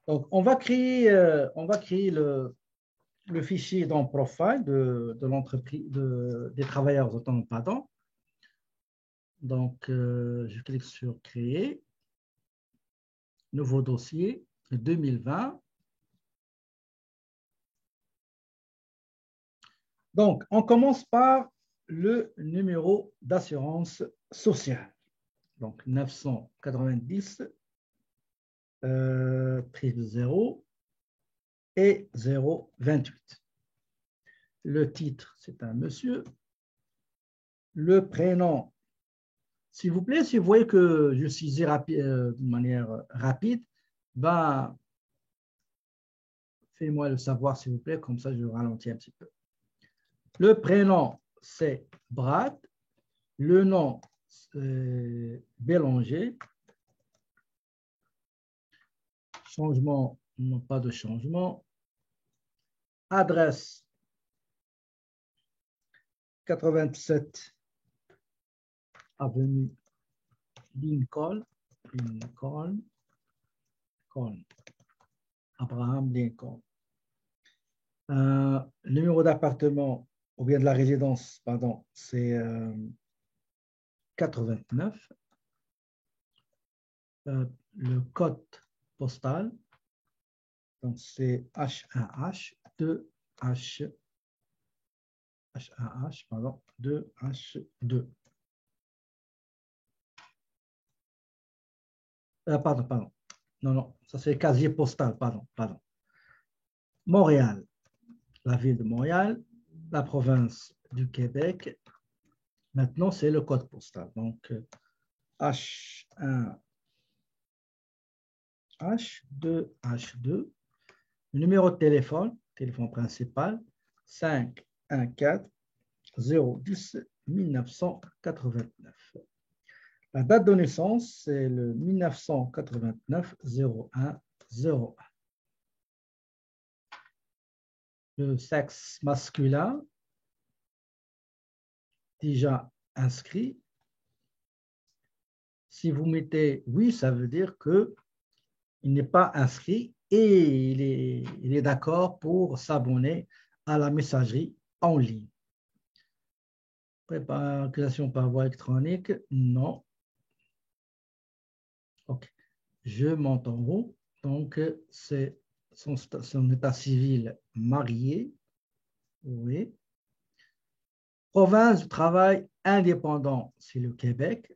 Donc, on va créer le fichier dans Profile de l'entreprise, des travailleurs autonomes, pardon. Donc, je clique sur Créer, nouveau dossier, 2020. Donc, on commence par le numéro d'assurance sociale. Donc, 990, 0 et 028. Le titre, c'est un monsieur. Le prénom, s'il vous plaît, si vous voyez que je suis de manière rapide, ben, faites-moi le savoir, s'il vous plaît, comme ça je ralentis un petit peu. Le prénom, c'est Brad. Le nom, c'est Bélanger. Changement, non, pas de changement. Adresse, 87 avenue Lincoln, Abraham Lincoln. Numéro d'appartement, ou bien de la résidence, pardon, c'est 89. Le code postal, donc c'est H1H, 2H, H1H, pardon, 2H2. Pardon. Non, ça c'est casier postal, pardon. Montréal, la ville de Montréal, la province du Québec. Maintenant, c'est le code postal. Donc, H1, H2, H2. Le numéro de téléphone principal, 514 010 1989. La date de naissance, c'est le 1989 01 01. Le sexe masculin, déjà inscrit. Si vous mettez oui, ça veut dire qu'il n'est pas inscrit et il est d'accord pour s'abonner à la messagerie en ligne. Préparation par voie électronique, non. Ok. Je monte en haut. Donc, c'est son état civil marié. Oui. Province du travail indépendant, c'est le Québec.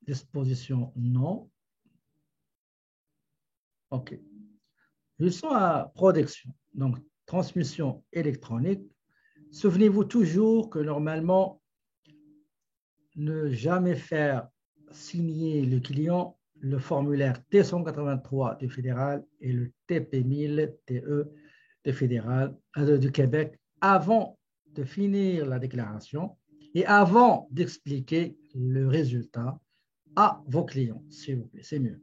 Disposition, non. OK. Leçon à protection. Donc, transmission électronique. Souvenez-vous toujours que normalement, ne jamais faire signer le client le formulaire T183 du fédéral et le TP1000 TE du Québec avant de finir la déclaration et avant d'expliquer le résultat à vos clients, s'il vous plaît, c'est mieux.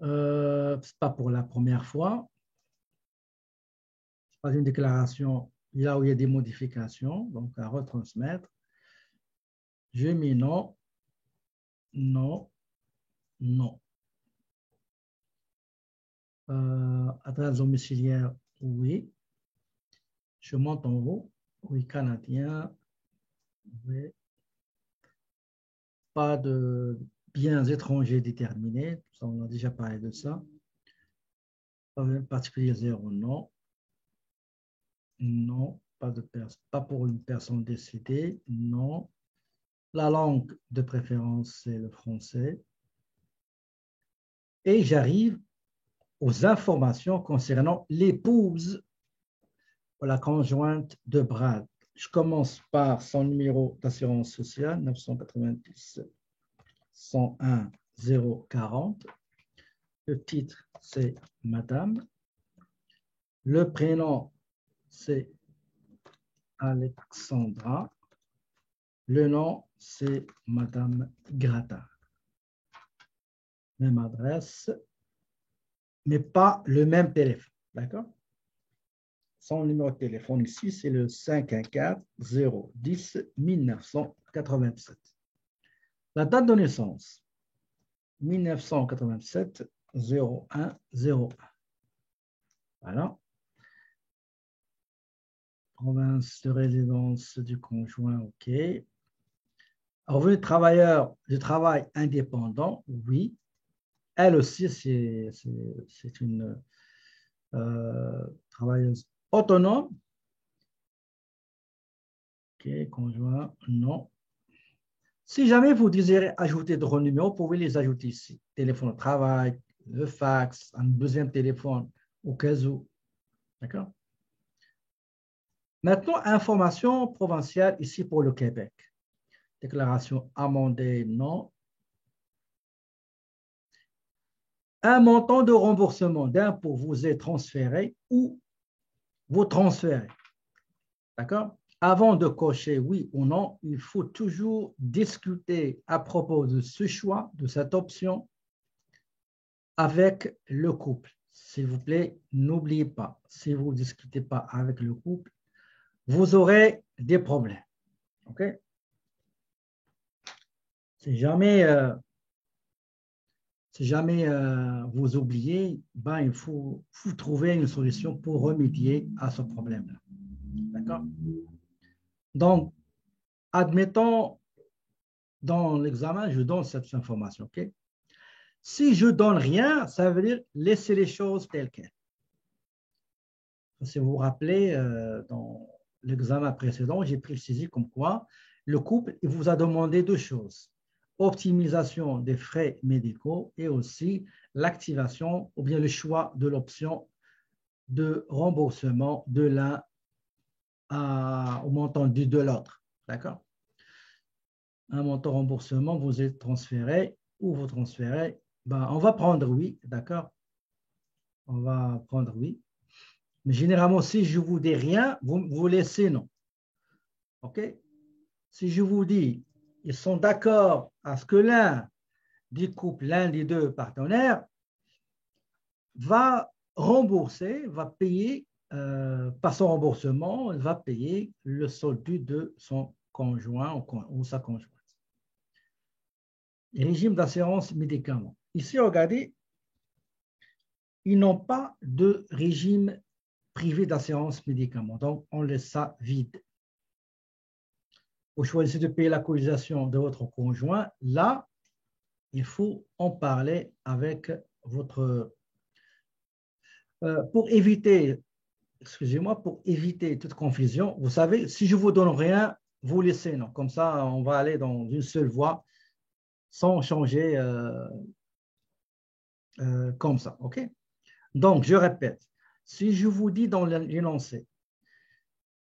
Ce n'est pas pour la première fois. Ce n'est pas une déclaration là où il y a des modifications, donc à retransmettre. Je mets non, non, non. Adresse domiciliaire, oui. Je monte en haut, oui, canadien, oui. Pas de biens étrangers déterminés, on a déjà parlé de ça. Particulier 0, non. Non, pas pour une personne décédée, non. La langue de préférence, c'est le français. Et j'arrive aux informations concernant l'épouse ou la conjointe de Brad. Je commence par son numéro d'assurance sociale, 990 101 040. Le titre, c'est Madame. Le prénom, c'est Alexandra. Le nom, c'est Madame Gratin. Même adresse, mais pas le même téléphone. D'accord? Son numéro de téléphone ici, c'est le 514 010 1987. La date de naissance, 1987 01 01. Voilà. Province de résidence du conjoint, OK. Revenu de travailleur du travail indépendant, oui. Elle aussi, c'est une travailleuse autonome. OK, conjoint, non. Si jamais vous désirez ajouter d'autres numéros, vous pouvez les ajouter ici. Téléphone de travail, le fax, un deuxième téléphone au cas où. D'accord? Maintenant, information provinciale ici pour le Québec. Déclaration amendée, non. Un montant de remboursement d'impôt vous est transféré ou vous transférez. D'accord? Avant de cocher oui ou non, il faut toujours discuter à propos de ce choix, de cette option, avec le couple. S'il vous plaît, n'oubliez pas, si vous ne discutez pas avec le couple, vous aurez des problèmes. OK? Si jamais, vous oubliez, ben, il faut trouver une solution pour remédier à ce problème-là. D'accord? Donc, admettons, dans l'examen, je donne cette information. OK? Si je donne rien, ça veut dire laisser les choses telles quelles. Si vous vous rappelez, dans l'examen précédent, j'ai précisé comme quoi le couple il vous a demandé deux choses. Optimisation des frais médicaux et aussi l'activation ou bien le choix de l'option de remboursement de l'un au montant de l'autre. D'accord? Un montant remboursement vous est transféré ou vous transférez. Ben, on va prendre oui, d'accord? On va prendre oui. Mais généralement, si je vous dis rien, vous laissez non. OK? Si je vous dis, ils sont d'accord à ce que l'un des couples, l'un des deux partenaires, va rembourser, va payer, par son remboursement, il va payer le solde de son conjoint ou sa conjointe. Régime d'assurance médicaments. Ici, regardez, ils n'ont pas de régime privé d'assurance médicaments. Donc, on laisse ça vide. Vous choisissez de payer la cotisation de votre conjoint. Là, il faut en parler avec votre... pour éviter, excusez-moi, pour éviter toute confusion, vous savez, si je vous donne rien, vous laissez, non? Comme ça, on va aller dans une seule voie sans changer comme ça, OK? Donc, je répète, si je vous dis dans l'énoncé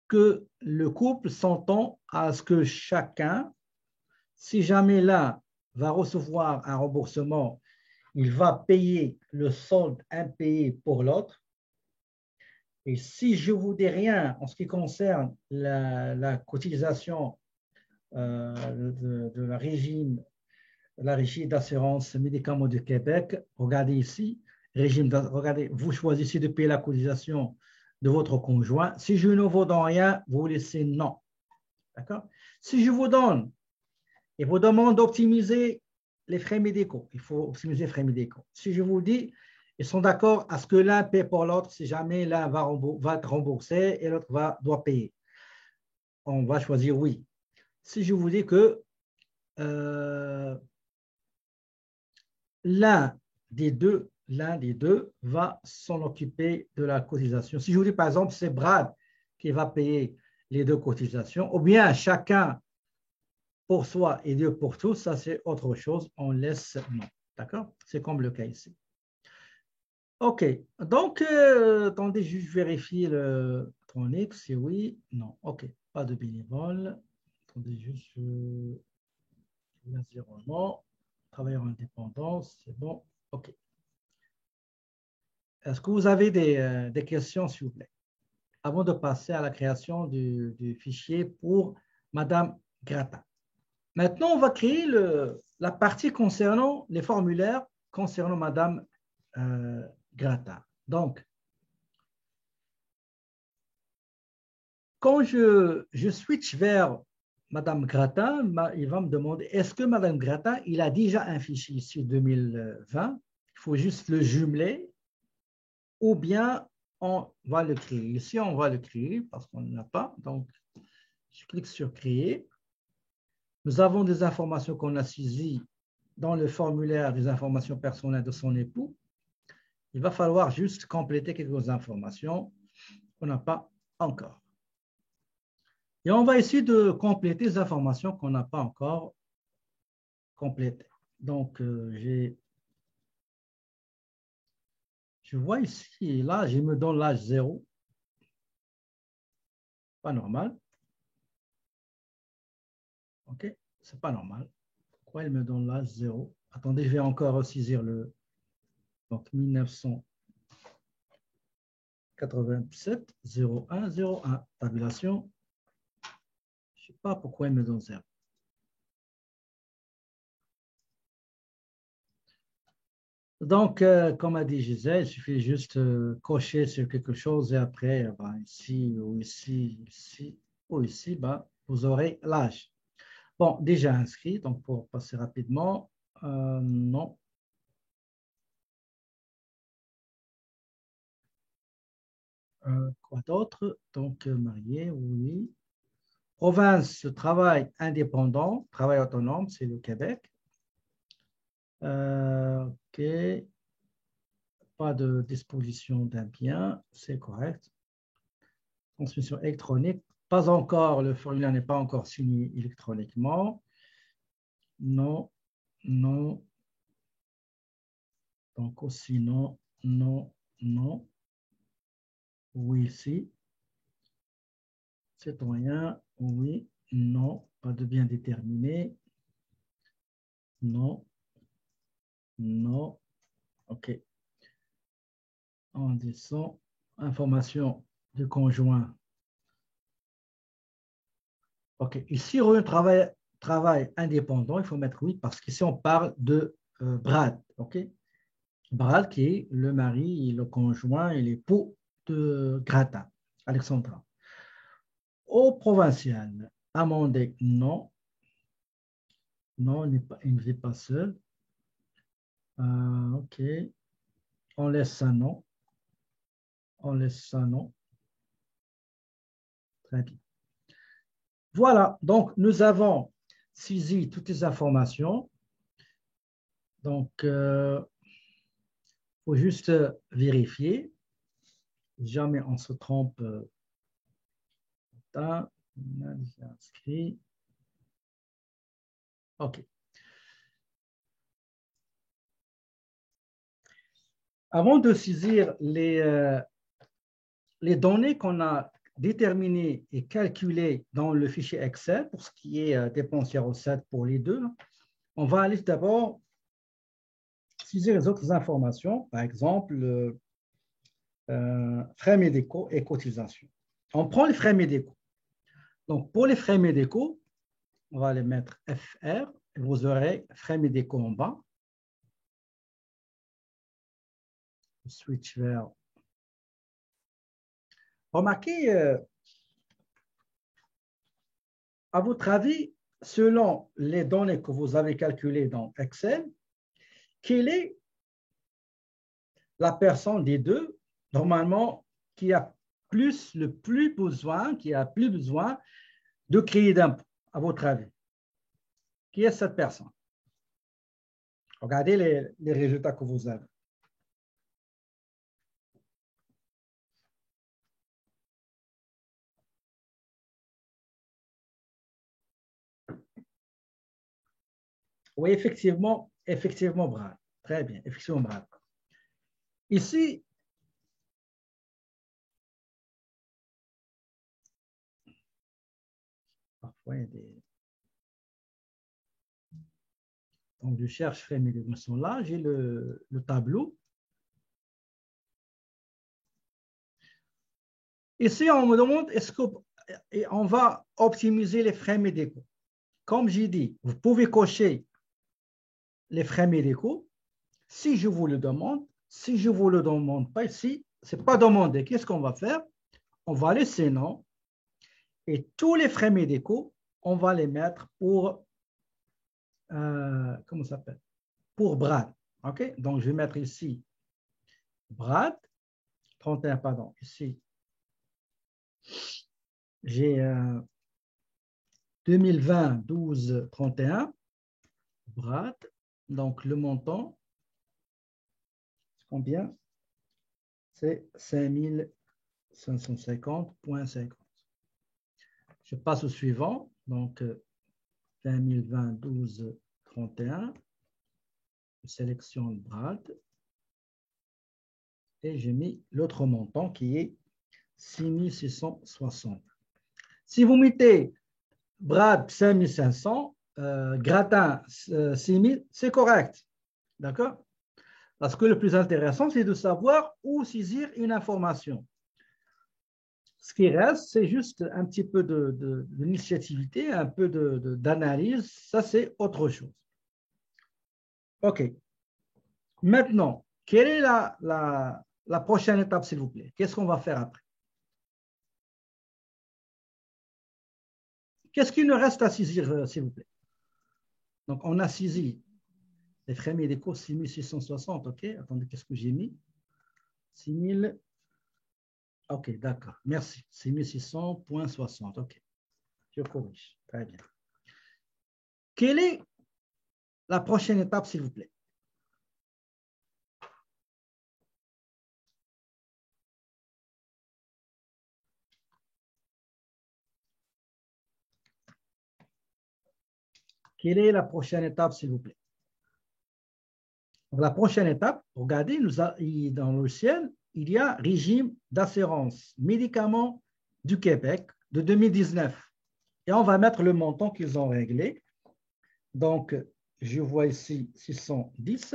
que le couple s'entend à ce que chacun, si jamais l'un va recevoir un remboursement, il va payer le solde impayé pour l'autre. Et si je ne vous dis rien en ce qui concerne la cotisation de la régie d'assurance médicaments du Québec, regardez ici, regardez, vous choisissez de payer la cotisation de votre conjoint. Si je ne vous donne rien, vous laissez non. D'accord? Si je vous donne et vous demande d'optimiser les frais médicaux, il faut optimiser les frais médicaux. Si je vous dis, ils sont d'accord à ce que l'un paie pour l'autre si jamais l'un va être remboursé et l'autre doit payer. On va choisir oui. Si je vous dis que l'un des deux va s'en occuper de la cotisation. Si je vous dis par exemple, c'est Brad qui va payer les deux cotisations, ou bien chacun pour soi et Dieu pour tous, ça c'est autre chose, on laisse non. D'accord? C'est comme le cas ici. OK. Donc, attendez, juste vérifier le électronique, c'est oui, non. OK. Pas de bénévole. Attendez, juste non. Travailleur indépendant, c'est bon. OK. Est-ce que vous avez des questions, s'il vous plaît, avant de passer à la création du fichier pour Madame Gratta? Maintenant, on va créer la partie concernant les formulaires concernant Madame Gratta. Donc, quand je switch vers Madame Gratin, il va me demander, est-ce que Madame Gratin, il a déjà un fichier ici 2020, il faut juste le jumeler, ou bien on va le créer. Ici, on va le créer parce qu'on n'en a pas. Donc, je clique sur créer. Nous avons des informations qu'on a saisies dans le formulaire des informations personnelles de son époux. Il va falloir juste compléter quelques informations qu'on n'a pas encore. Et on va essayer de compléter les informations qu'on n'a pas encore complétées. Donc, je vois ici et là, je me donne l'âge 0. Pas normal. OK, c'est pas normal. Pourquoi il me donne l'âge 0? Attendez, je vais encore saisir le... Donc, 1987, 01, 01. Tabulation. Je ne sais pas pourquoi il me donne 0. Donc, comme a dit Gisèle, il suffit juste cocher sur quelque chose et après, ici ou ici, ici ou ici, vous aurez l'âge. Bon, déjà inscrit, donc pour passer rapidement, non. Quoi d'autre? Donc, marié, oui. Province, travail indépendant, travail autonome, c'est le Québec. OK. Pas de disposition d'un bien, c'est correct. Transmission électronique, pas encore, le formulaire n'est pas encore signé électroniquement. Non, non. Donc aussi non, non, non. Oui, si. Citoyen, oui, non. Pas de bien déterminé. Non, non. OK. On descend. Information du conjoint. OK. Ici, on travail indépendant, il faut mettre oui, parce qu'ici, on parle de Brad. OK. Brad, qui est le mari, le conjoint et l'époux de Gratin, Alexandra. Au provincial, Amandé, non. Non, il ne vit pas seul. OK. On laisse ça, non. On laisse ça, non. Très bien. Voilà, donc nous avons saisi toutes les informations. Donc, il faut juste vérifier. Jamais on se trompe. Inscrit. OK. Avant de saisir les données qu'on a déterminées et calculées dans le fichier Excel, pour ce qui est dépenses et recettes pour les deux, on va aller d'abord saisir les autres informations, par exemple, frais médicaux et cotisations. On prend les frais médicaux. Donc, pour les frais médicaux, on va les mettre FR, et vous aurez frais médicaux en bas. Switch vers. Remarquez, à votre avis, selon les données que vous avez calculées dans Excel, quelle est la personne des deux, normalement, qui a le plus besoin, qui a plus besoin de crédit d'impôt, à votre avis? Qui est cette personne? Regardez les résultats que vous avez. Oui, effectivement, Brad. Très bien, effectivement, Brad. Ici, parfois, il y a des... Donc, je cherche frais médicaux. Là, j'ai le tableau. Ici, on me demande, est-ce qu'on va optimiser les frais médicaux? Comme j'ai dit, vous pouvez cocher les frais médicaux si je vous le demande. Si je ne vous le demande pas ici, ce n'est pas demandé. Qu'est-ce qu'on va faire? On va laisser non. Et tous les frais médicaux on va les mettre pour, comment ça s'appelle? Pour Brad. OK? Donc, je vais mettre ici Brad, 31, pardon, ici. J'ai 2020, 12, 31, Brad. Donc, le montant, c'est combien? C'est 5550,50. Je passe au suivant. Donc, 2020, 12, 31. Je sélectionne Brad. Et j'ai mis l'autre montant qui est 6660. Si vous mettez Brad 5500, Gratin 6000, c'est correct. D'accord? Parce que le plus intéressant, c'est de savoir où saisir une information. Ce qui reste, c'est juste un petit peu d'initiativité, un peu d'analyse. Ça, c'est autre chose. OK. Maintenant, quelle est la prochaine étape, s'il vous plaît? Qu'est-ce qu'on va faire après? Qu'est-ce qu'il nous reste à saisir, s'il vous plaît? Donc, on a saisi les frais médicaux 6660. OK. Attendez, qu'est-ce que j'ai mis? 6000. OK, d'accord. Merci. 6600,60. OK. Je corrige. Très bien. Quelle est la prochaine étape, s'il vous plaît? Quelle est la prochaine étape, s'il vous plaît? Donc, la prochaine étape, regardez, dans le ciel, il y a régime d'assurance médicaments du Québec de 2019. Et on va mettre le montant qu'ils ont réglé. Donc, je vois ici 610.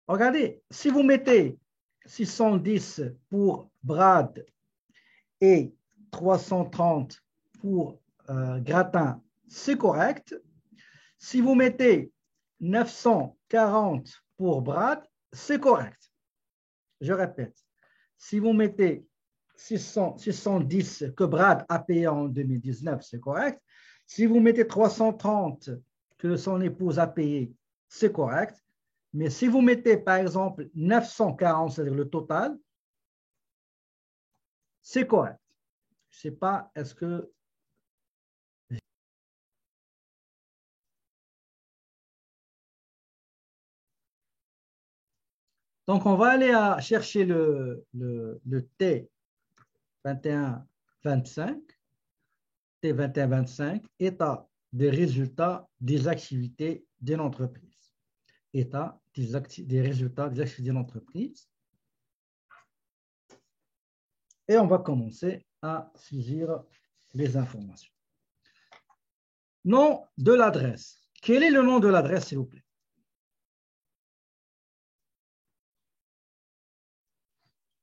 Regardez, si vous mettez 610 pour Brad et 330 pour Gratin, c'est correct. Si vous mettez 940 pour Brad, c'est correct. Je répète, si vous mettez 610 que Brad a payé en 2019, c'est correct. Si vous mettez 330 que son épouse a payé, c'est correct. Mais si vous mettez, par exemple, 940, c'est-à-dire le total, c'est correct. Je ne sais pas, est-ce que... Donc, on va aller chercher le T2125, T2125, état des résultats des activités de l'entreprise. État des résultats des activités de l'entreprise. Et on va commencer à saisir les informations. Nom de l'adresse. Quel est le nom de l'adresse, s'il vous plaît?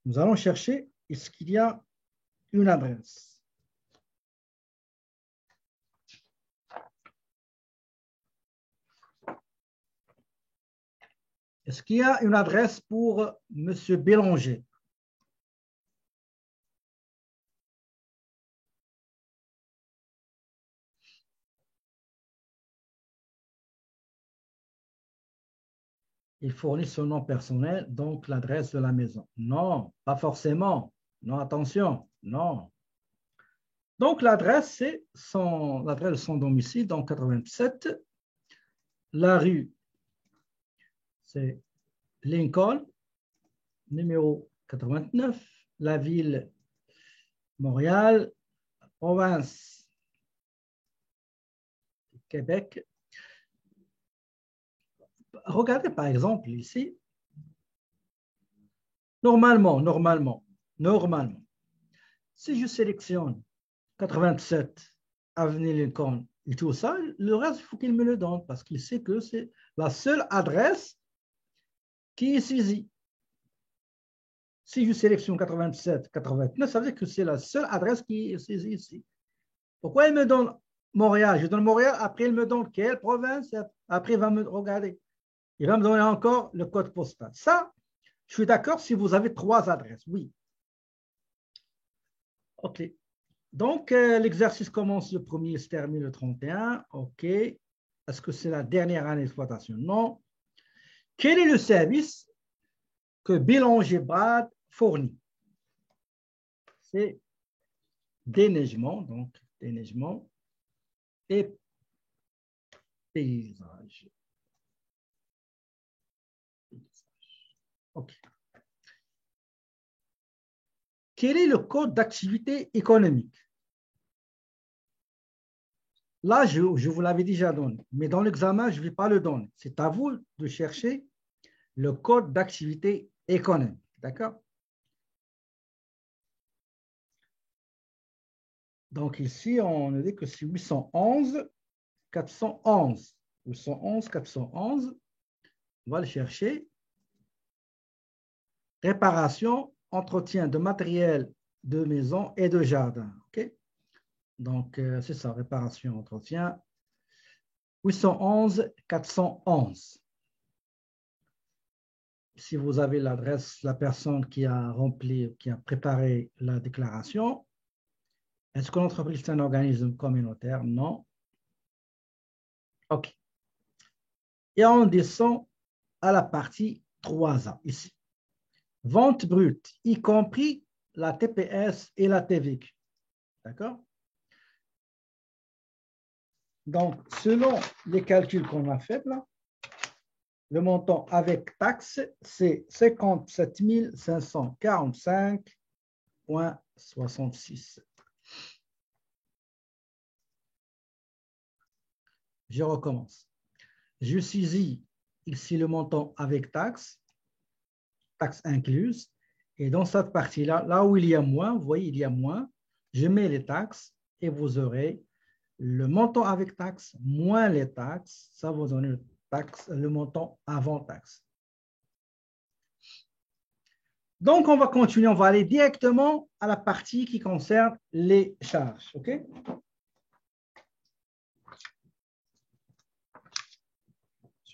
Nous allons chercher, est-ce qu'il y a une adresse? Est-ce qu'il y a une adresse pour M. Bélanger? Il fournit son nom personnel, donc l'adresse de la maison. Non, pas forcément. Non, attention, non. Donc l'adresse, c'est l'adresse de son domicile, donc 87. La rue, c'est Lincoln, numéro 89. La ville, Montréal. Province, Québec. Regardez par exemple ici. Normalement, si je sélectionne 87 avenue Lincoln et tout ça, le reste, il faut qu'il me le donne parce qu'il sait que c'est la seule adresse qui est saisie. Si je sélectionne 87, 89, ça veut dire que c'est la seule adresse qui est saisie ici. Pourquoi il me donne Montréal? Je donne Montréal, après il me donne quelle province? Après il va me regarder. Il va me donner encore le code postal. Ça, je suis d'accord si vous avez 3 adresses, oui. OK. Donc, l'exercice commence le 1er, se termine le 31. OK. Est-ce que c'est la dernière année d'exploitation? Non. Quel est le service que Bélanger Brad fournit? C'est déneigement, donc déneigement et paysage. OK. Quel est le code d'activité économique? Là, je vous l'avais déjà donné, mais dans l'examen, je ne vais pas le donner. C'est à vous de chercher le code d'activité économique. D'accord? Donc ici, on nous dit que c'est 811, 411. 811, 411. On va le chercher. Réparation, entretien de matériel de maison et de jardin. OK? Donc, c'est ça, réparation, entretien. 811, 411. Si vous avez l'adresse, la personne qui a rempli, qui a préparé la déclaration, est-ce que l'entreprise est un organisme communautaire? Non. OK. Et on descend à la partie 3A, ici. Vente brute, y compris la TPS et la TVQ. D'accord? Donc, selon les calculs qu'on a faits là, le montant avec taxe, c'est 57 545,66. Je recommence. Je saisis ici le montant avec taxe, taxe incluse, et dans cette partie-là, là où il y a moins, vous voyez, il y a moins, je mets les taxes et vous aurez le montant avec taxe moins les taxes, ça vous donne le montant avant taxe. Donc, on va continuer, on va aller directement à la partie qui concerne les charges. OK?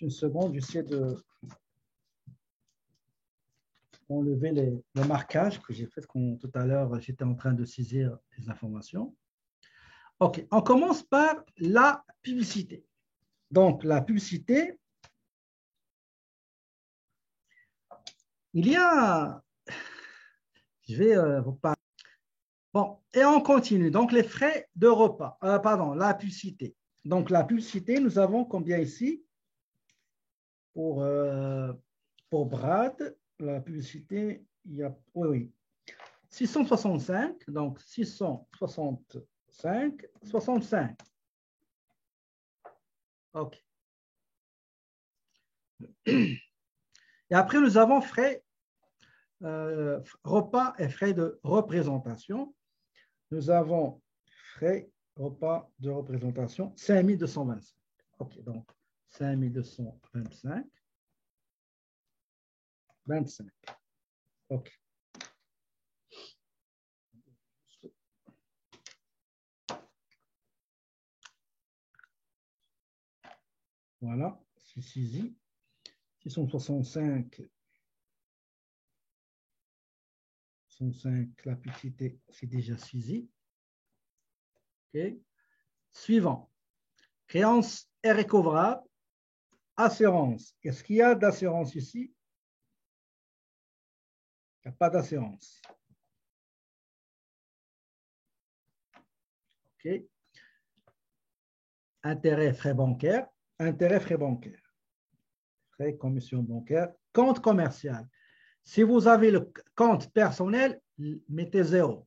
Une seconde, j'essaie d'enlever les marquages que j'ai fait tout à l'heure, j'étais en train de saisir les informations. OK, on commence par la publicité. Donc, la publicité, il y a, je vais vous parler. Bon, et on continue. Donc, les frais de repas, pardon, la publicité. Donc, la publicité, nous avons combien ici pour Brad, la publicité, il y a, oui, 665, donc 665, 65. OK. Et après, nous avons frais, repas et frais de représentation. Nous avons frais, repas de représentation, 5225. OK, donc 5225. 25. OK. Voilà, c'est saisi. 665. 65, la publicité, c'est déjà saisi. OK. Suivant. Créance est recouvrable. Assurance. Est-ce qu'il y a d'assurance ici? Il n'y a pas d'assurance. OK. Intérêt, frais bancaires. Intérêt, frais bancaires. Frais, commission bancaire. Compte commercial. Si vous avez le compte personnel, mettez 0.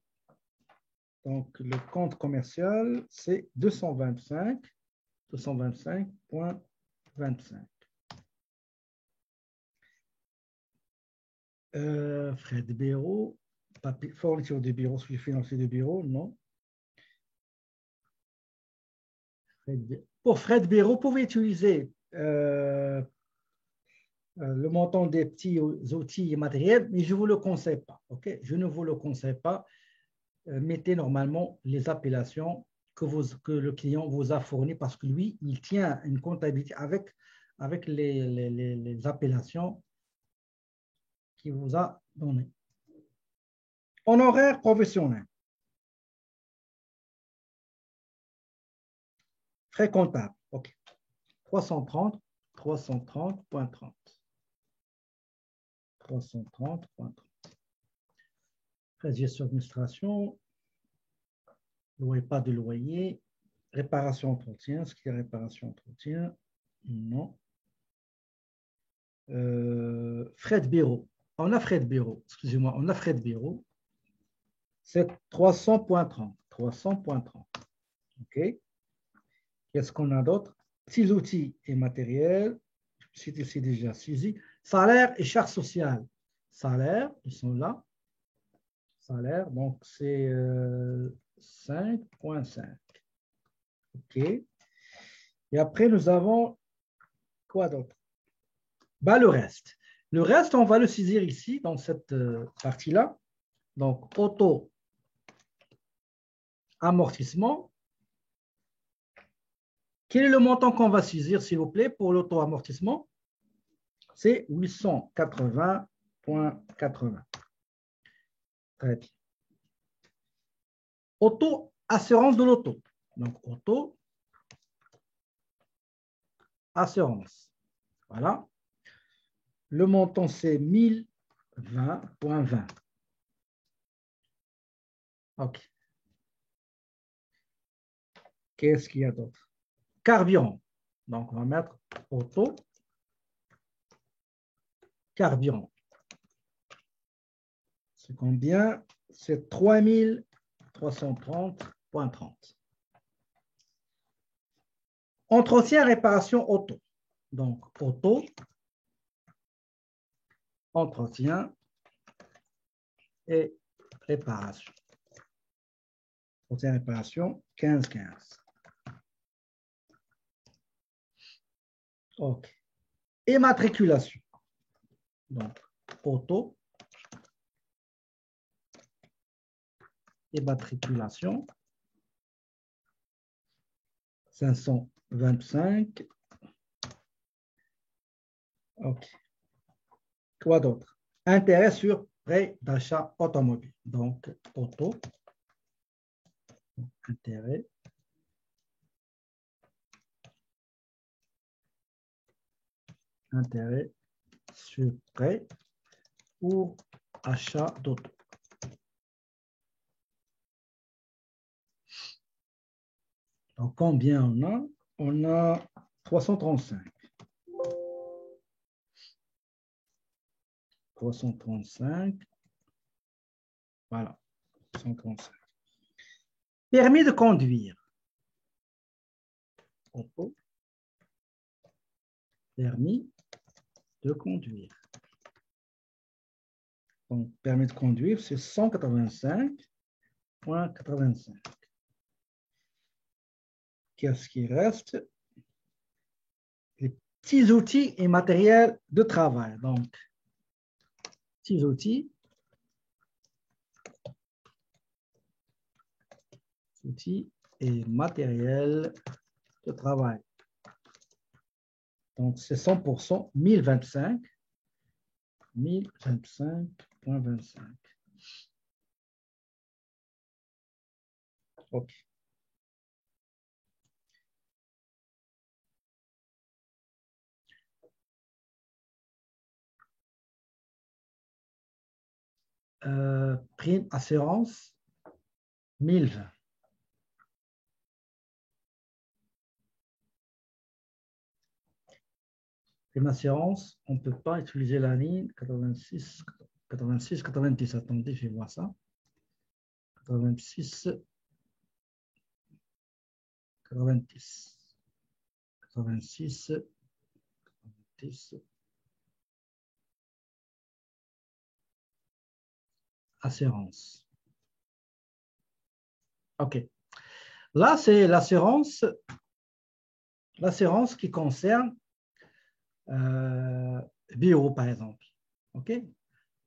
Donc, le compte commercial, c'est 225,25. Frais de bureau, fourniture de bureau, suivi financier de bureau, non. Pour frais de bureau, vous pouvez utiliser le montant des petits outils et matériels, mais je ne vous le conseille pas. Okay? Je ne vous le conseille pas. Mettez normalement les appellations que le client vous a fournies parce que lui, il tient une comptabilité avec les appellations qu'il vous a données. Honoraire professionnel. Frais comptables. OK. 330, 330.30. 330.30. Frais de gestion d'administration. Loyer, pas de loyer. Réparation entretien. Ce qui est réparation entretien? Non. Frais de bureau. On a frais de bureau. Excusez-moi, on a frais de bureau. C'est 300.30. 300.30. OK. Qu'est-ce qu'on a d'autre? 6 outils et matériels. C'est ici déjà saisi. Salaire et charges sociales. Salaire, ils sont là. Salaire, donc c'est 5.5. OK. Et après, nous avons quoi d'autre? Ben, le reste. Le reste, on va le saisir ici, dans cette partie-là. Donc, auto-amortissement. Quel est le montant qu'on va saisir, s'il vous plaît, pour l'auto-amortissement? C'est 880.80. Très bien. Auto-assurance de l'auto. Donc, auto-assurance. Voilà. Le montant, c'est 1020.20. OK. Qu'est-ce qu'il y a d'autre? Carburant. Donc, on va mettre auto. Carburant. C'est combien? C'est 3330.30. Entretien, réparation auto. Donc, auto, entretien et réparation. Entretien, réparation, 15,15. OK. Immatriculation. Donc, auto, immatriculation, 525. OK. Quoi d'autre? Intérêt sur prêt d'achat automobile. Donc, auto, intérêt, sur prêt ou achat d'auto. Donc, combien on a? On a 335. 335. Voilà, 335. Permis de conduire. Auto. Permis de conduire. Donc, permis de conduire, c'est 185.85. Qu'est-ce qui reste? Les petits outils et matériels de travail. Donc, petits outils et matériels de travail. Donc, c'est 100%, 1025. 1025.25. OK. Prime assurance, 1020. Prime assurance, on ne peut pas utiliser la ligne 86, 86, 90. Attendez, je vais voir ça. 86, 90. 86, 90. Assurance. OK. Là, c'est l'assurance qui concerne bureau, par exemple. OK?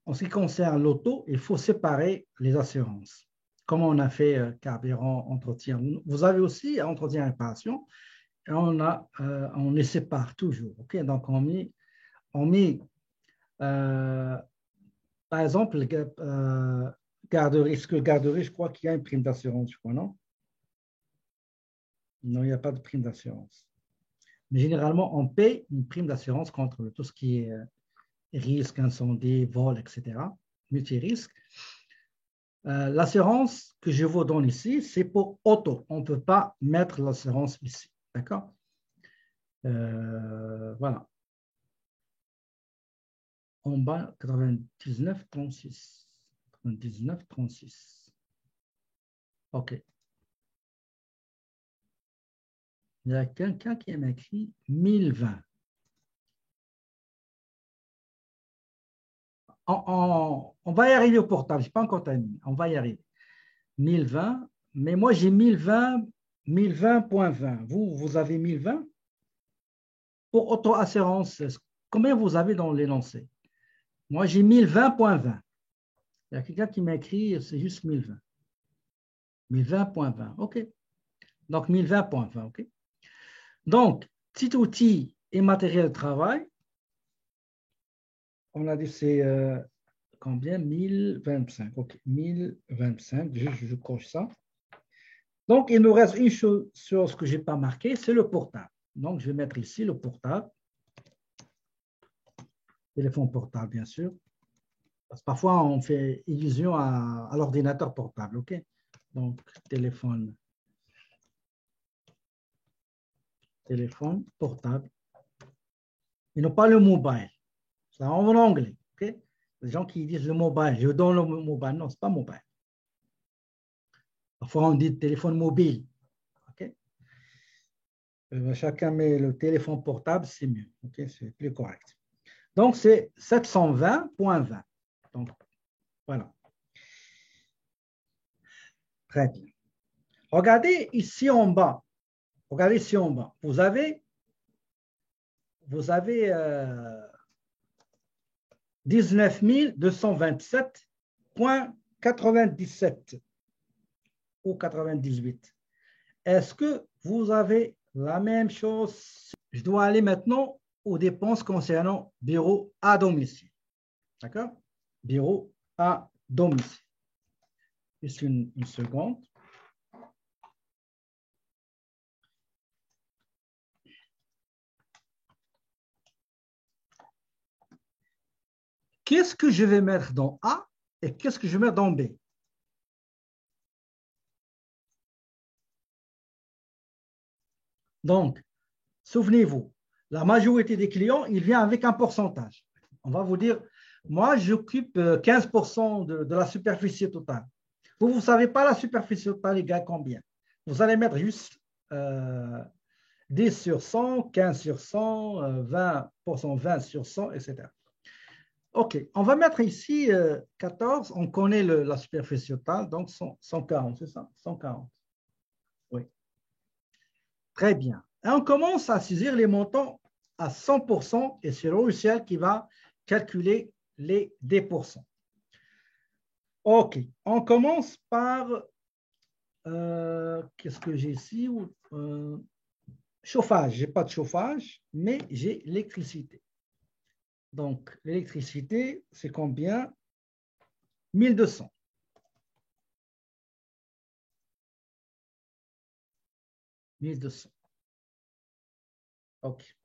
En ce qui concerne l'auto, il faut séparer les assurances. Comme on a fait carburant, entretien. Vous avez aussi entretien et réparation. Et on les sépare toujours. OK? Donc, on met par exemple, garderie. Est-ce que garderie, je crois qu'il y a une prime d'assurance, je crois, non? Non, il n'y a pas de prime d'assurance. Mais généralement, on paie une prime d'assurance contre tout ce qui est risque, incendie, vol, etc. Multirisque. L'assurance que je vous donne ici, c'est pour auto. On ne peut pas mettre l'assurance ici. D'accord? Voilà. En bas, 99,36. 99,36. OK. Il y a quelqu'un qui m'a écrit 1020. On va y arriver au portable. Je n'ai pas encore terminé. On va y arriver. 1020. Mais moi, j'ai 1020, 1020.20. Vous avez 1020? Pour auto-assurance, combien vous avez dans l'énoncé? Moi, j'ai 1020.20. Il y a quelqu'un qui m'a écrit, c'est juste 1020. 1020.20. OK. Donc, 1020.20. OK. Donc, petit outil et matériel de travail. On a dit c'est combien? 1025. OK. 1025. Je coche ça. Donc, il nous reste une chose que je n'ai pas marquée, c'est le portable. Donc, je vais mettre ici le portable. Téléphone portable, bien sûr. Parce que parfois, on fait illusion à l'ordinateur portable. OK? Donc, téléphone portable. Et non pas le mobile. C'est en anglais. OK? Les gens qui disent le mobile, je donne le mobile. Non, ce n'est pas mobile. Parfois, on dit téléphone mobile. OK? Chacun met le téléphone portable, c'est mieux. OK? C'est plus correct. Donc, c'est 720.20. Donc, voilà. Très bien. Regardez ici en bas. Regardez ici en bas. Vous avez 19 227.97 ou 98. Est-ce que vous avez la même chose? Je dois aller maintenant aux dépenses concernant bureau à domicile. D'accord? Bureau à domicile. Juste une seconde. Qu'est-ce que je vais mettre dans A et qu'est-ce que je vais mettre dans B? Donc, souvenez-vous, la majorité des clients, ils viennent avec un pourcentage. On va vous dire, moi, j'occupe 15% de la superficie totale. Vous ne savez pas la superficie totale égale combien. Vous allez mettre juste 10 sur 100, 15 sur 100, 20%, 20 sur 100, etc. OK, on va mettre ici 14. On connaît la superficie totale, donc 140, c'est ça? 140. Oui. Très bien. Et on commence à saisir les montants à 100% et c'est le logiciel qui va calculer les D%. OK, on commence par, qu'est-ce que j'ai ici? Chauffage, je n'ai pas de chauffage, mais j'ai l'électricité. Donc, l'électricité, c'est combien? 1200. OK.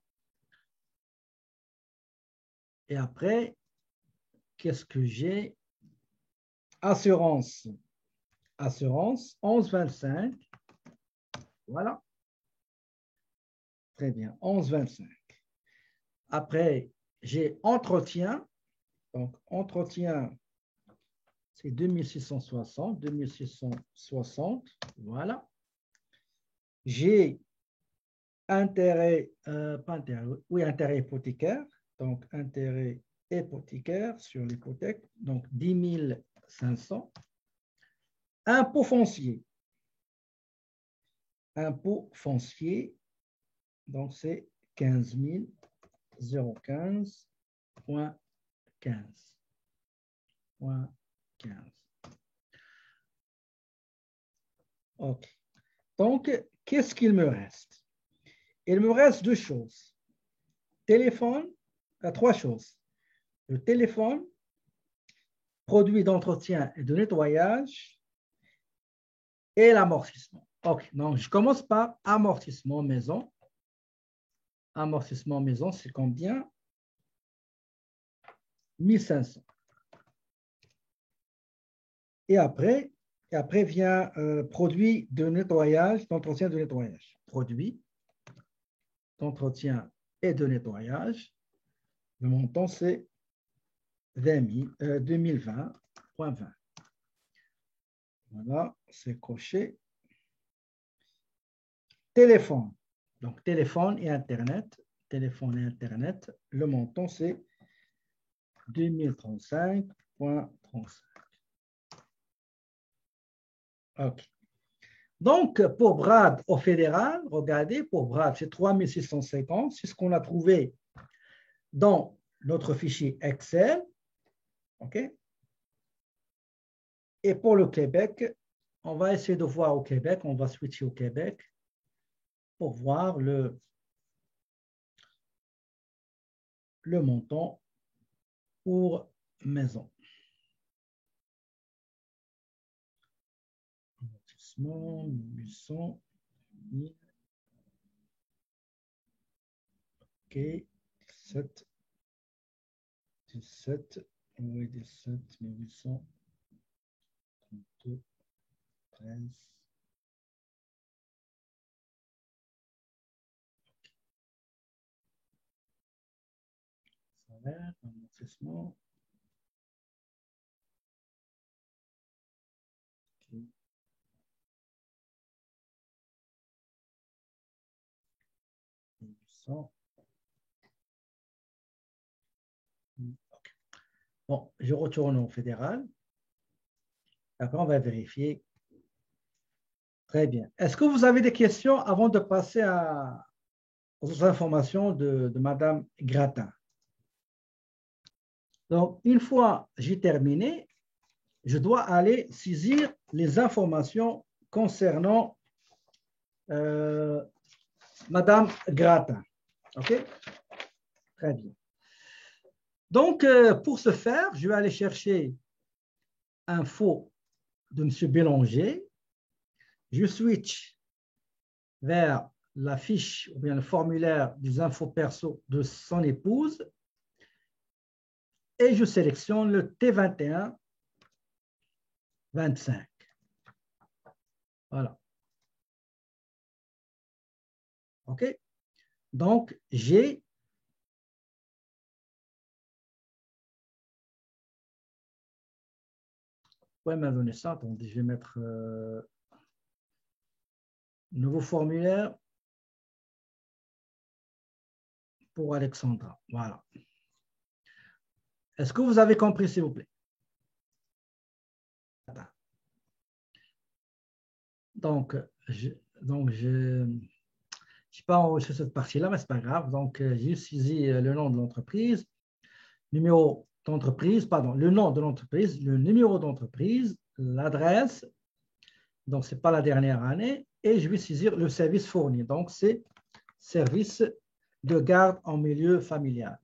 Et après, qu'est-ce que j'ai? Assurance. Assurance, 11,25. Voilà. Très bien, 11,25. Après, j'ai entretien. Donc, entretien, c'est 2660. 2660. Voilà. J'ai intérêt, pas intérêt, oui, intérêt hypothécaire. Donc, intérêt hypothécaire sur l'hypothèque. Donc, 10 500. Impôt foncier. Impôt foncier, donc c'est 15 015.15. OK. Donc, qu'est-ce qu'il me reste? Il me reste deux choses. Téléphone, trois choses. Le téléphone, produit d'entretien et de nettoyage et l'amortissement. OK, donc je commence par amortissement maison. Amortissement maison, c'est combien? 1500. Et après vient produit de nettoyage, d'entretien de nettoyage. Produit d'entretien et de nettoyage. Le montant, c'est 2020.20. Voilà, c'est coché. Téléphone. Donc, téléphone et Internet. Téléphone et Internet. Le montant, c'est 2035.35. OK. Donc, pour Brad au fédéral, regardez, pour Brad, c'est 3650. C'est ce qu'on a trouvé dans notre fichier Excel. OK. Et pour le Québec, on va essayer de voir au Québec. On va switcher au Québec pour voir le montant pour maison. Amortissement, 800. OK. 17. 17. Oui, 17, 1800. 32. 13. Salaire, amortissement. Okay. 1800. Okay. Bon, je retourne au fédéral. Après, on va vérifier. Très bien. Est-ce que vous avez des questions avant de passer aux informations de Madame Gratin? Donc, une fois j'ai terminé, je dois aller saisir les informations concernant Madame Gratin. OK? Très bien. Donc, pour ce faire, je vais aller chercher info de M. Bélanger. Je switch vers la fiche ou bien le formulaire des infos perso de son épouse et je sélectionne le T21 25. Voilà. OK? Donc, j'ai ouais, m'a donné ça. Attendez, je vais mettre nouveau formulaire pour Alexandra. Voilà. Est-ce que vous avez compris, s'il vous plaît? Donc, je n'ai pas enregistré cette partie-là, mais ce n'est pas grave. Donc, j'ai saisi le nom de l'entreprise, numéro d'entreprise, pardon, le nom de l'entreprise, le numéro d'entreprise, l'adresse, donc ce n'est pas la dernière année, et je vais saisir le service fourni. Donc, c'est service de garde en milieu familial.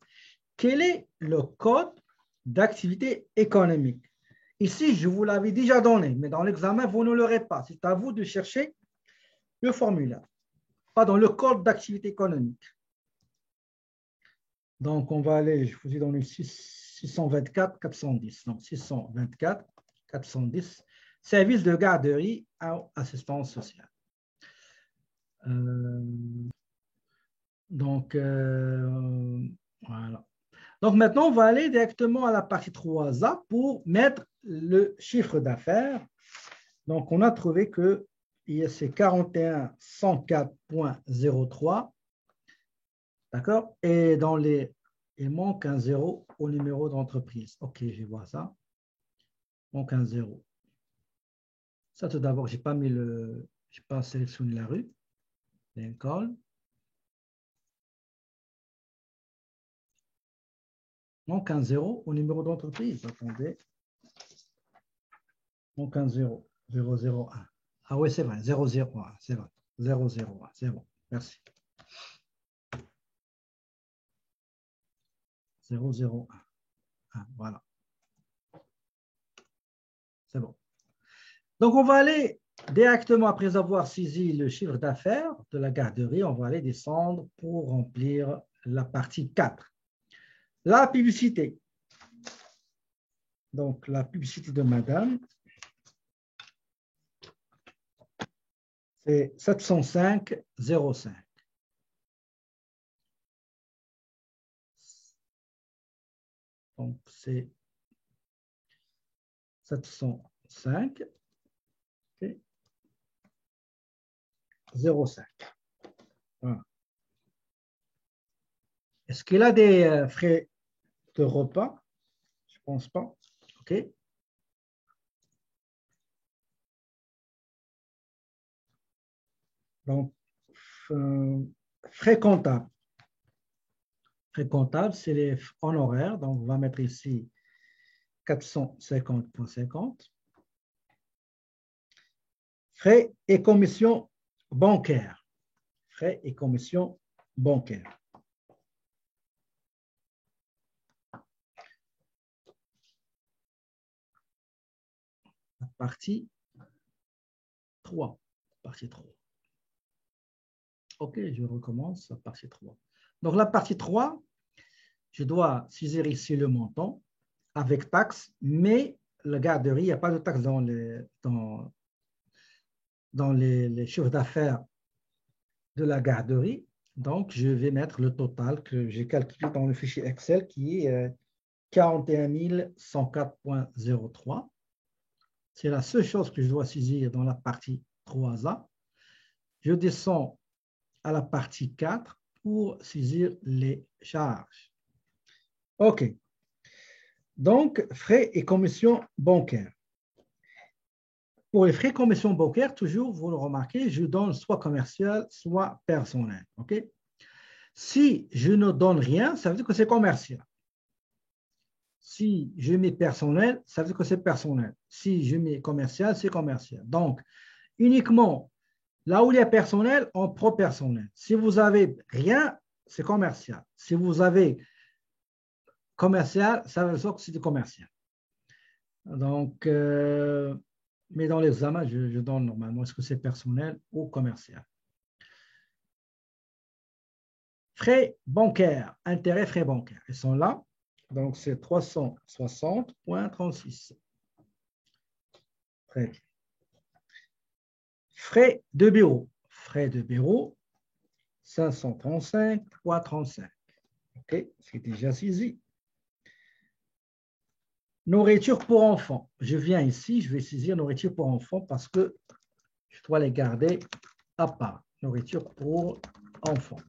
Quel est le code d'activité économique? Ici, je vous l'avais déjà donné, mais dans l'examen, vous ne l'aurez pas. C'est à vous de chercher le formulaire. Pardon, le code d'activité économique. Donc, on va aller, je vous ai donné 624 410. Donc, 624 410, service de garderie à assistance sociale. Donc, voilà. Donc, maintenant, on va aller directement à la partie 3A pour mettre le chiffre d'affaires. Donc, on a trouvé que c'est 41 104.03. D'accord? Et il manque un zéro au numéro d'entreprise. OK, je vais voir ça. Il manque un zéro. Ça, tout d'abord, je n'ai pas sélectionné la rue. Lincoln. Manque un zéro au numéro d'entreprise. Attendez. Manque un zéro. 001. Ah oui, c'est vrai. 001. C'est vrai. 001. C'est bon. Merci. 001. Voilà. C'est bon. Donc, on va aller Directement après avoir saisi le chiffre d'affaires de la garderie, on va aller descendre pour remplir la partie 4. La publicité. Donc, la publicité de madame, c'est 705,05. Donc, c'est 705,05. Voilà. Est-ce qu'il a des frais de repas? Je ne pense pas. OK. Donc, frais comptables. Frais comptables, c'est les honoraires. Donc, on va mettre ici 450,50. Frais et commissions bancaires. Frais et commissions bancaires. La partie 3. Partie 3. OK, je recommence la partie 3. Donc, la partie 3, je dois saisir ici le montant avec taxe, mais la garderie, il n'y a pas de taxe dans les chiffres d'affaires de la garderie. Donc, je vais mettre le total que j'ai calculé dans le fichier Excel qui est 41 104,03. C'est la seule chose que je dois saisir dans la partie 3A. Je descends à la partie 4 pour saisir les charges. OK. Donc, frais et commissions bancaires. Pour les frais et commissions bancaires, toujours, vous le remarquez, je donne soit commercial, soit personnel. OK? Si je ne donne rien, ça veut dire que c'est commercial. Si je mets personnel, ça veut dire que c'est personnel. Si je mets commercial, c'est commercial. Donc, uniquement là où il y a personnel, on prend personnel. Si vous avez rien, c'est commercial. Si vous avez commercial, ça veut dire que c'est du commercial. Donc, mais dans l'examen, je donne normalement est-ce que c'est personnel ou commercial. Frais bancaires, intérêts, frais bancaires. Ils sont là. Donc, c'est 360,36. Très bien. Frais de bureau. Frais de bureau, 535,35. OK, c'est déjà saisi. Nourriture pour enfants. Je viens ici, je vais saisir nourriture pour enfants parce que je dois les garder à part. Nourriture pour enfants.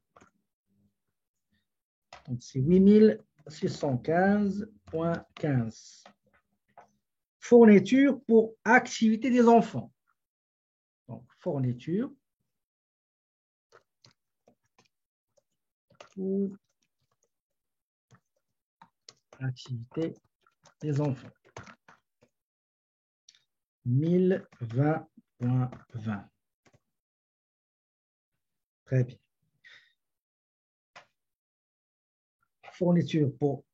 Donc, c'est 8615,15. Fourniture pour activité des enfants. Donc, fourniture pour activité des enfants. 1020,20. Très bien. Fourniture pour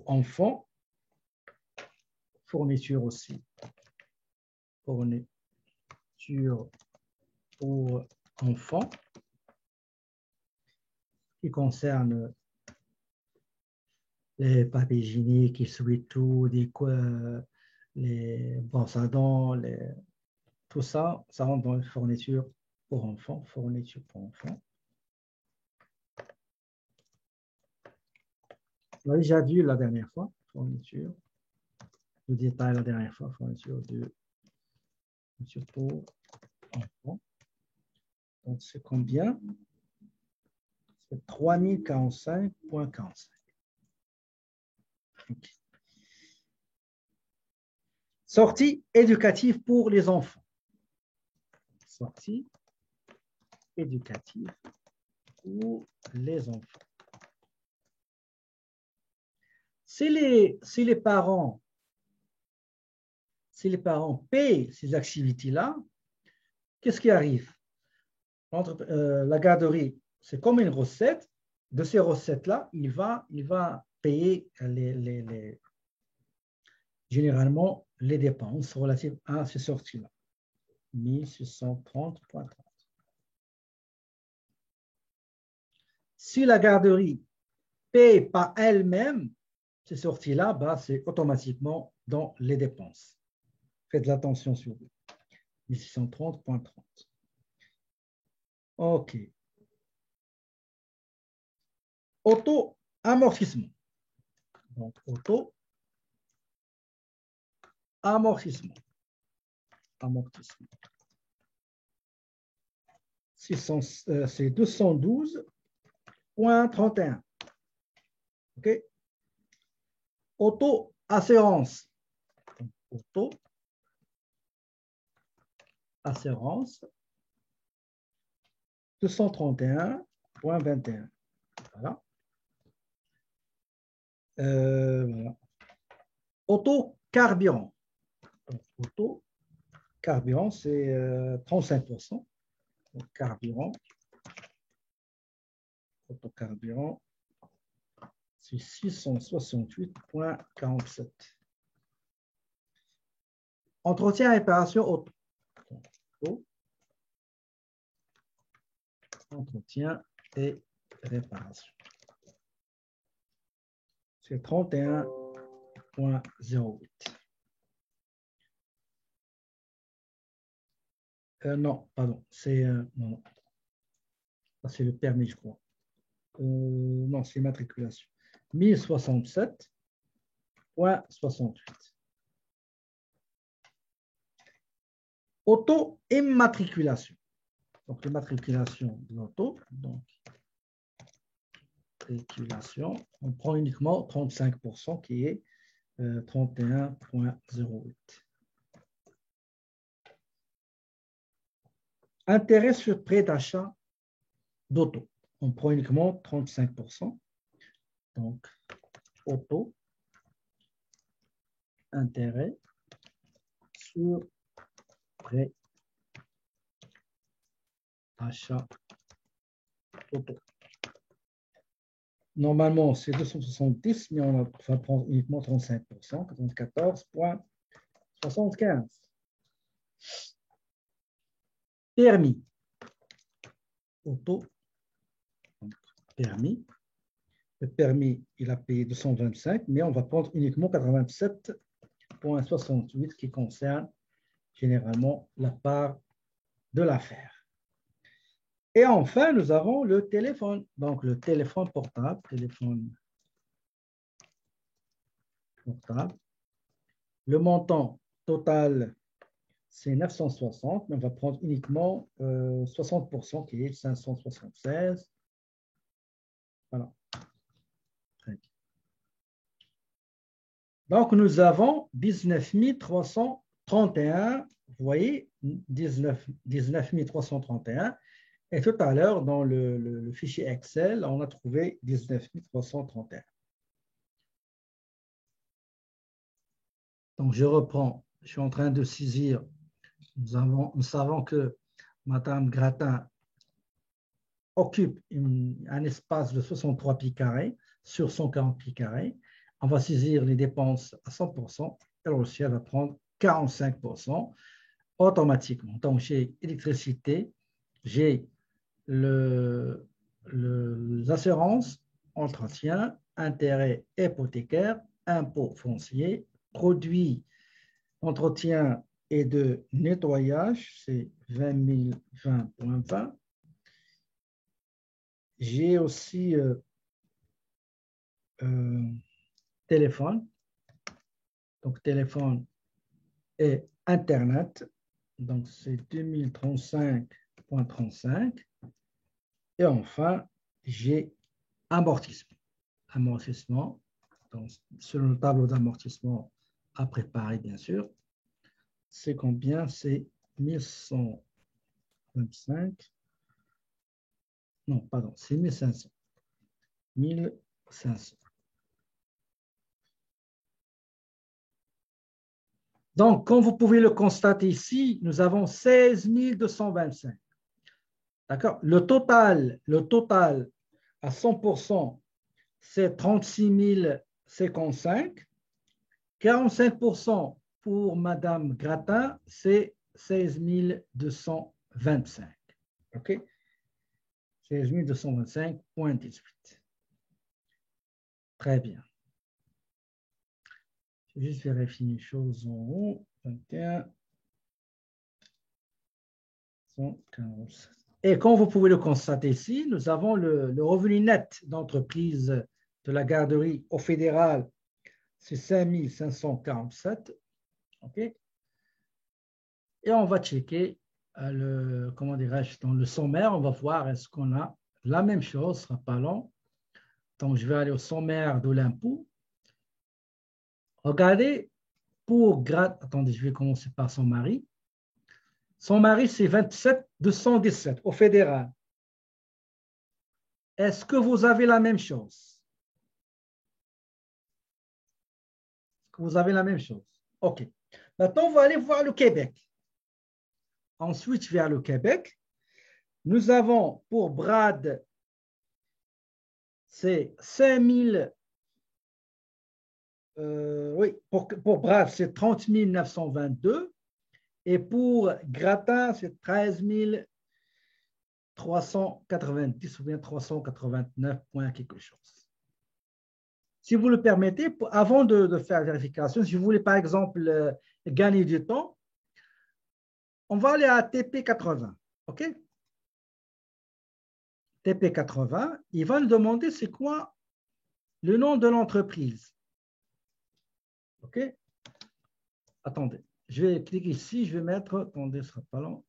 enfants. Fourniture aussi. Fourniture pour enfants. Qui concerne les papiers hygiéniques, les sous-tout, les brosses à dents, tout ça, ça rentre dans les fournitures pour enfants. Fourniture pour enfants. On a déjà vu la dernière fois, fourniture. Le détail la dernière fois, fourniture pour enfants. Donc, c'est combien? C'est 3045,45. Okay. Sortie éducative pour les enfants. Sortie éducative pour les enfants. Si les parents payent ces activités-là, qu'est-ce qui arrive? La garderie, c'est comme une recette. De ces recettes-là, il va payer généralement les dépenses relatives à ces sorties-là. 1630.30. Si la garderie paye par elle-même, ces sorties-là, bah, c'est automatiquement dans les dépenses. Faites attention sur vous. 1630.30. OK. Auto-amortissement. Donc, auto-amortissement. Amortissement. C'est 212.31. OK. Auto-assurance. Auto-assurance. 231.21. Voilà. Voilà. Auto-carburant. Auto-carburant, c'est 35%. Donc, carburant. Autocarburant, c'est 668.47. Entretien et réparation auto. Entretien et réparation. C'est 31.08. Non, pardon, c'est non, c'est le permis, je crois. Non, c'est matriculation. 1067.68. Auto-immatriculation. Donc, l'immatriculation de l'auto. Donc, matriculation, on prend uniquement 35% qui est 31.08. Intérêt sur prêt d'achat d'auto. On prend uniquement 35%. Donc, auto, intérêt sur prêt d'achat auto. Normalement, c'est 270, mais on va prendre uniquement 35%, 94.75. Permis. Auto. Permis. Le permis, il a payé 225, mais on va prendre uniquement 87.68 qui concerne généralement la part de l'affaire. Et enfin, nous avons le téléphone. Donc, le téléphone portable. Le montant total, c'est 960, mais on va prendre uniquement 60% qui est 576. Voilà. Donc, nous avons 19 331. Vous voyez, 19 331. Et tout à l'heure, dans le fichier Excel, on a trouvé 19 331. Donc, je reprends. Je suis en train de saisir. Nous savons que Mme Gratin occupe un espace de 63 pieds carrés sur 140 pieds carrés. On va saisir les dépenses à 100%. Elle aussi, elle va prendre 45% automatiquement. Donc, j'ai électricité, j'ai l'assurance, entretien, intérêt hypothécaire, impôt foncier, produits, entretien et de nettoyage, c'est 20 020.20. J'ai aussi téléphone, donc téléphone et Internet, donc c'est 2035.35. Et enfin, j'ai amortissement. Amortissement, donc, selon le tableau d'amortissement à préparer, bien sûr, c'est combien? C'est 1125. Non, pardon, c'est 1500. 1500. Donc, comme vous pouvez le constater ici, nous avons 16 225. D'accord? Le total à 100%, c'est 36 055. 45% pour Madame Gratin, c'est 16 225. OK? 16 225,18. Très bien. Je vais juste vérifier une chose en haut. 21. 115. Et comme vous pouvez le constater ici, nous avons le revenu net d'entreprise de la garderie au fédéral, c'est 5 547. OK? Et on va checker, comment dirais-je, dans le sommaire, on va voir est-ce qu'on a la même chose, ce ne sera pas long. Donc, je vais aller au sommaire de l'impôt. Regardez, attendez, je vais commencer par son mari. Son mari, c'est 27 217 au fédéral. Est-ce que vous avez la même chose? Est-ce que vous avez la même chose? OK. Maintenant, on va aller voir le Québec. On switch vers le Québec. Nous avons pour Brad, c'est 5000. Oui, pour Brad, c'est 30 922. Et pour Gratin, c'est 13 390 ou bien 389 points quelque chose. Si vous le permettez, avant de faire la vérification, si vous voulez par exemple gagner du temps, on va aller à TP80. OK? TP80, il va nous demander c'est quoi le nom de l'entreprise. OK? Attendez, je vais cliquer ici, je vais mettre, attendez, ce sera pas long.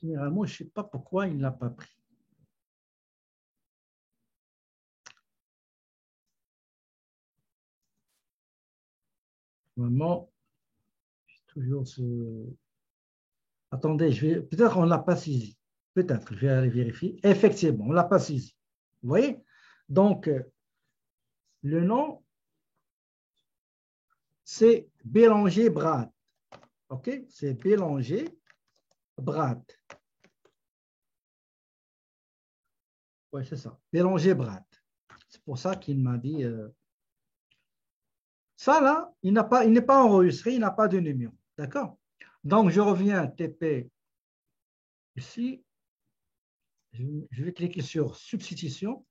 Généralement, je ne sais pas pourquoi il ne l'a pas pris. Normalement, toujours ce... Attendez, peut-être on ne l'a pas saisi. Peut-être, je vais aller vérifier. Effectivement, on ne l'a pas saisi. Vous voyez? Donc, le nom, c'est Bélanger Brad. OK? C'est Bélanger Brad. Oui, c'est ça. Bélanger Brad. C'est pour ça qu'il m'a dit... Ça, là, il n'est pas enregistré, il n'a pas de numéro. D'accord? Donc, je reviens TP ici. Je vais cliquer sur substitution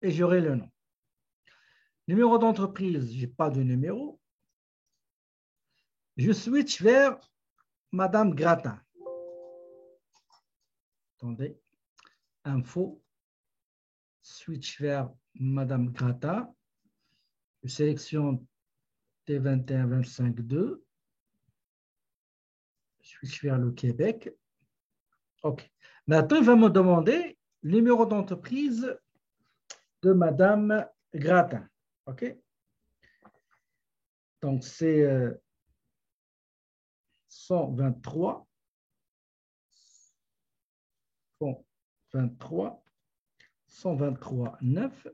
et j'aurai le nom. Numéro d'entreprise, je n'ai pas de numéro. Je switch vers Madame Gratin. Attendez. Info. Switch vers Madame Gratin. Je sélectionne T21-25-2. Je switch vers le Québec. OK. Maintenant, il va me demander le numéro d'entreprise de Madame Gratin. OK? Donc, c'est 123, 123, 123, 9.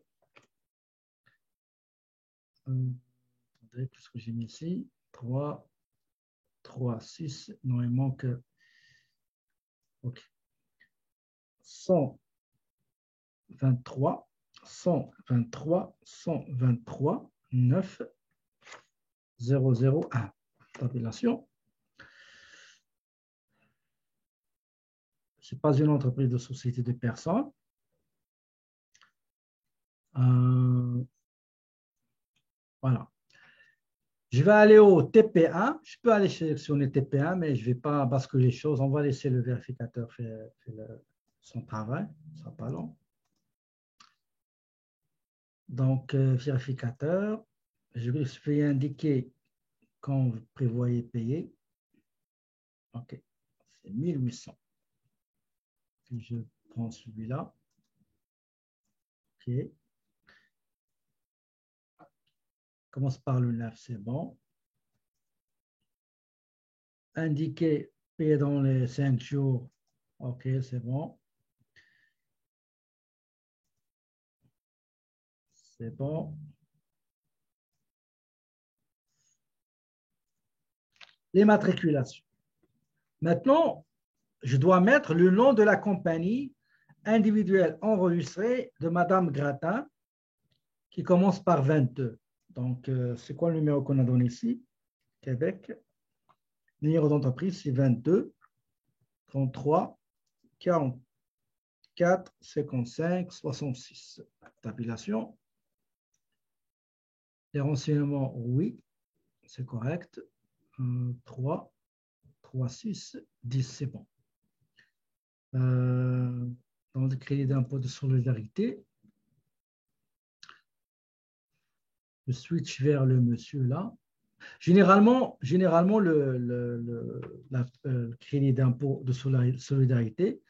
Qu'est-ce que j'ai mis ici? 3, 3, 6. Non, il manque. OK. 123, 123, 123, 9, 0, 0, 1. Tabulation. Ce n'est pas une entreprise de société de personnes. Voilà. Je vais aller au TP1. Je peux aller sélectionner TP1, mais je ne vais pas basculer les choses. On va laisser le vérificateur faire son travail. Ce ne sera pas long. Donc, vérificateur, je vais indiquer quand vous prévoyez payer. OK, c'est 1800. Je prends celui-là. OK. Commence par le 9, c'est bon. Indiquer payer dans les 5 jours. OK, c'est bon. C'est bon. Les matriculations. Maintenant, je dois mettre le nom de la compagnie individuelle enregistrée de Madame Gratin qui commence par 22. Donc, c'est quoi le numéro qu'on a donné ici? Québec. Numéro d'entreprise, c'est 22 33 44 55 66. Tabulation. Les renseignements, oui, c'est correct. 3, 3, 6, 10, c'est bon. Dans le crédit d'impôt de solidarité, je switch vers le monsieur là. Généralement le crédit d'impôt de solidarité,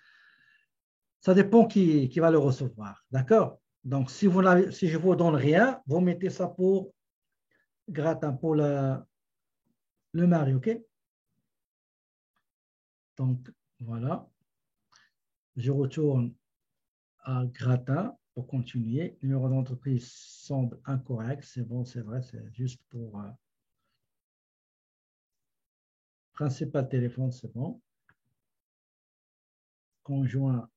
ça dépend qui va le recevoir. D'accord? Donc, si je ne vous donne rien, vous mettez ça pour gratin, pour le mari, OK? Donc, voilà. Je retourne à gratin pour continuer. Le numéro d'entreprise semble incorrect. C'est bon, c'est vrai, c'est juste pour principal téléphone, c'est bon. Conjoint,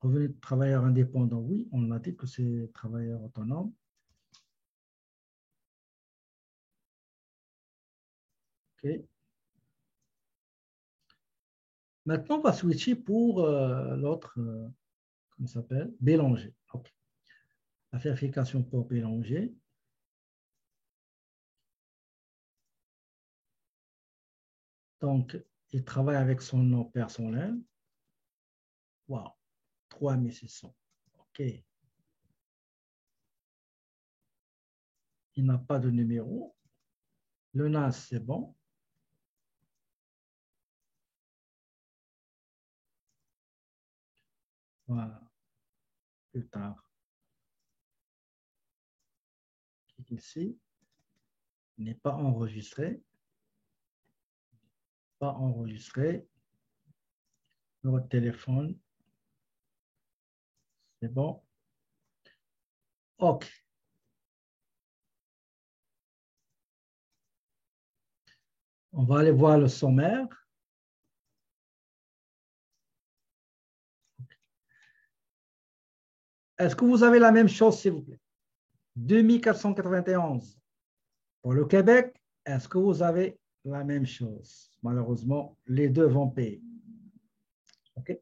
revenu de travailleur indépendant, oui, on a dit que c'est travailleur autonome. OK. Maintenant, on va switcher pour l'autre, comment ça s'appelle? Bélanger. OK. La vérification pour Bélanger. Donc, il travaille avec son nom personnel. Wow, 3600. OK. Il n'a pas de numéro. Le NAS, c'est bon. Voilà. Plus tard. Clique ici. Il n'est pas enregistré. Pas enregistré. Numéro de téléphone. C'est bon. OK. On va aller voir le sommaire. Est-ce que vous avez la même chose, s'il vous plaît? 2491. Pour le Québec, est-ce que vous avez la même chose? Malheureusement, les deux vont payer. OK?